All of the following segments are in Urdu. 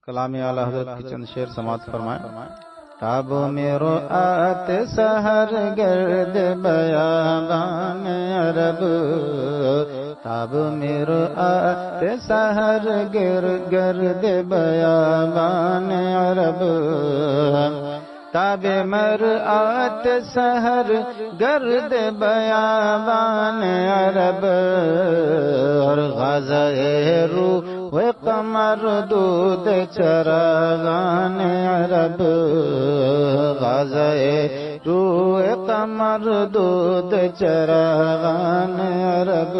کلام اعلی حضرت کی چند شعر سماعت فرمائیں۔ تاب میرو آت سحر گرد بیابان عرب، تاب میرو آت سحر گرد بیابان عرب، تاب مر آت سحر گرد بیابان عرب، اور غازہ روح و قمر دود چراغان عرب، غازہ روح قمر دود چراغان عرب،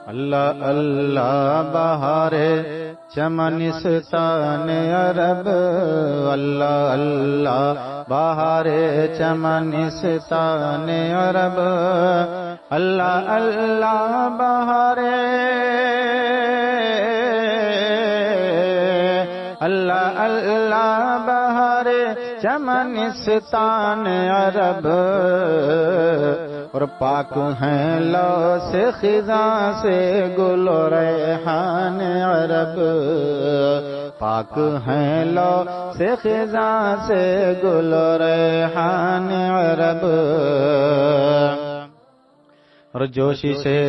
اللہ اللہ بہار چمنستان عرب، اللہ اللہ بہار چمنستان عرب، اللہ اللہ بہار، اللہ اللہ بہار چمنستان عرب، اور پاک ہیں لو سے خزاں سے گل و ریحان عرب، پاک ہیں لو سے خزاں سے گل و ریحان عرب، اور جوشی سے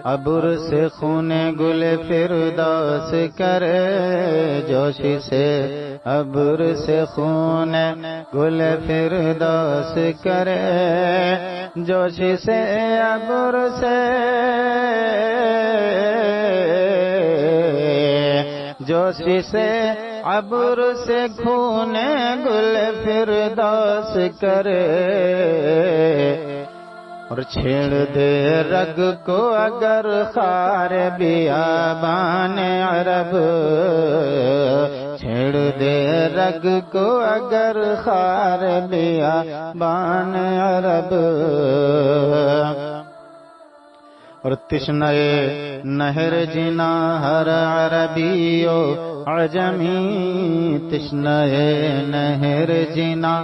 ابر سے خون گل فردوس کرے، جوشی سے ابر سے خون گل فردوس کرے، جوشی سے ابر سے، جوشی سے ابر سے خون گل فردوس کرے، اور چھیڑ دے رگ کو اگر خار بیابان عرب، چھیڑ دے رگ کو اگر خار بیابان عرب، اور تشنہ نہر جنا ہر عربیو عجمی، تشنہ نہر جنا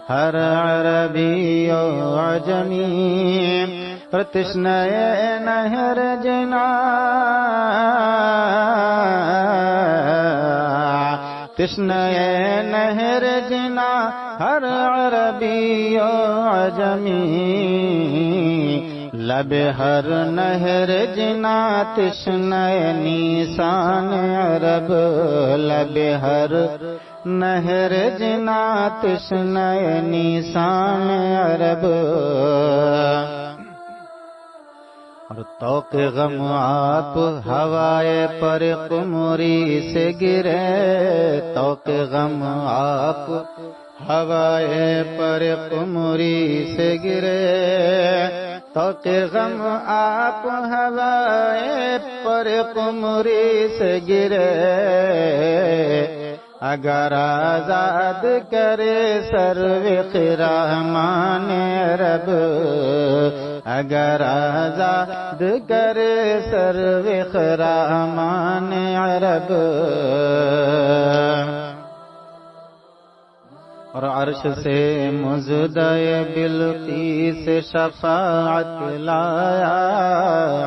ہر عربیو عجمی، اور تشنہ نہر جنا، تشنہ نہر جنا ہر عربیو عجمی، لب ہر نہر جنا تشنہ نیسان عرب، لب ہر نہر جنا تشنہ نیسان عرب، اور طوق غم آپ ہوائے پر قمری سے گرے، طوق غم آپ ہوائے پر قمری سے گرے، طوق غم آپ ہوائے پر قمری سے گرے، اگر آزاد کرے سرو خرامان عرب، اگر آزاد کرے سرو خرامان عرب، اور عرش سے مزدۂ بلقیس شفاعت لایا،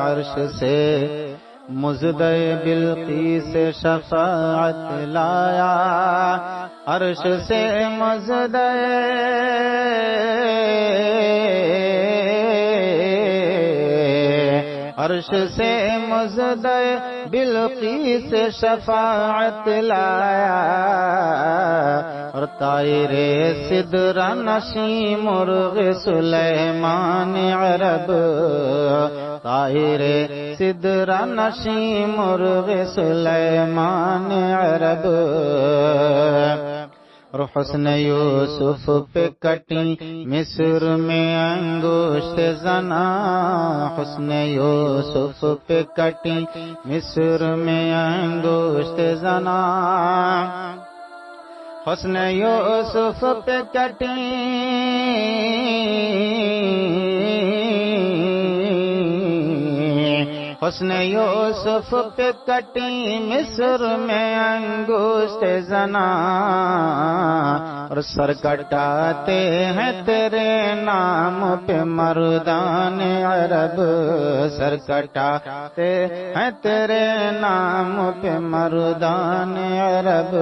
عرش سے مزدۂ بلقیس شفاعت لایا، عرش سے مزدۂ، عرش سے مزدۂ بلقیس شفاعت لایا، اور طائر سدرہ نشیں مرغ سلیمان عرب، طائر سدرہ نشیں مرغ سلیمان عرب، اور حسن یوسف پہ کٹی مصر میں انگشت زنا، حسن یوسف پہ کٹی مصر میں انگشت زنا، حسن یوسف پہ کٹی، حسن یوسف پہ کٹی مصر میں انگشت زنا، اور سر کٹاتے ہیں تیرے نام پہ مردان عرب، سر کٹاتے ہیں تیرے نام پہ مردان عرب۔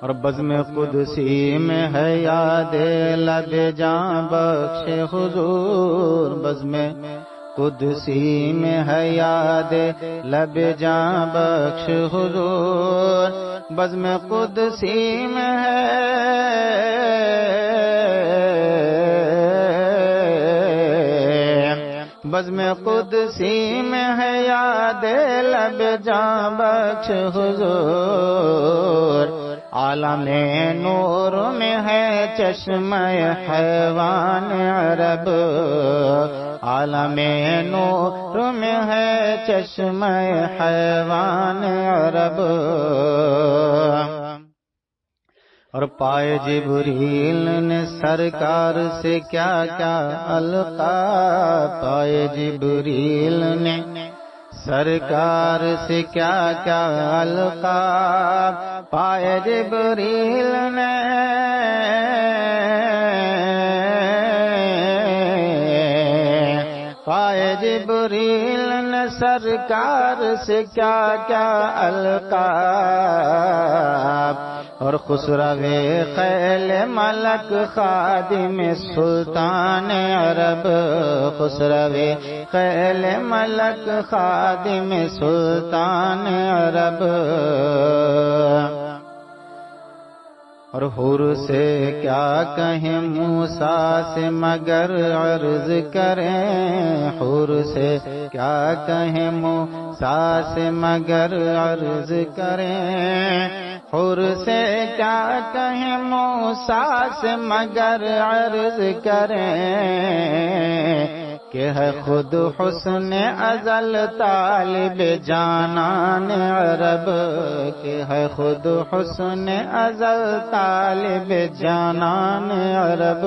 اور بزم قدسی میں ہے یاد لب جاں بخش حضور، بزم قدسی میں ہے یاد لب جاں بخش حضور، بزم قدسی میں ہے بزم قدسی میں ہے یاد لب جاں بخش حضور، عالم نور میں ہے چشمہ حیوان عرب، عالم نور میں ہے چشمہ حیوان عرب۔ اور پائے جبریل نے سرکار سے کیا کیا القاب، پائے جبریل نے سرکار سے کیا کیا القاب، پائے جبریل نے پائے جبریل نے سرکار سے کیا کیا القاب، اور خسروِ خیل ملک خادم سلطان عرب، خسروِ خیل ملک خادم سلطان عرب۔ اور حور سے کیا کہیں موسیٰ سے مگر عرض کریں، حور سے کیا کہیں موسیٰ سے مگر عرض کریں، حور سے کیا کہیں موسیٰ سے مگر عرض کریں، کہ ہے خود حسن ازل طالب جانان عرب، کہ ہے خود حسن ازل طالب جانان عرب۔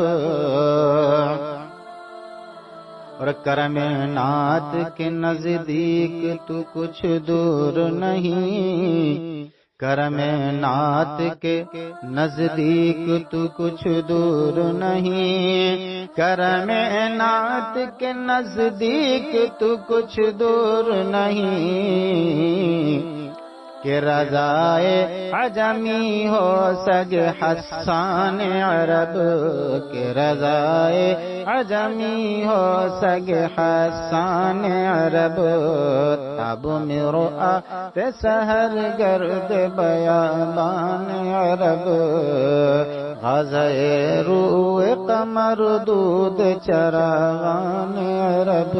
اور کرم نات کے نزدیک تو کچھ دور نہیں، کرم نات کے نزدیک تو کچھ دور نہیں، کرم نات کے نزدیک تو کچھ دور نہیں، کہ رضائے عجمی ہو سگ حسان عرب، کہ رضائے عجمی ہو سگ حسان عرب، تب مرآ پہ سحر گرد بیابان عرب، غزۂ روح قمر دود چراغان عرب۔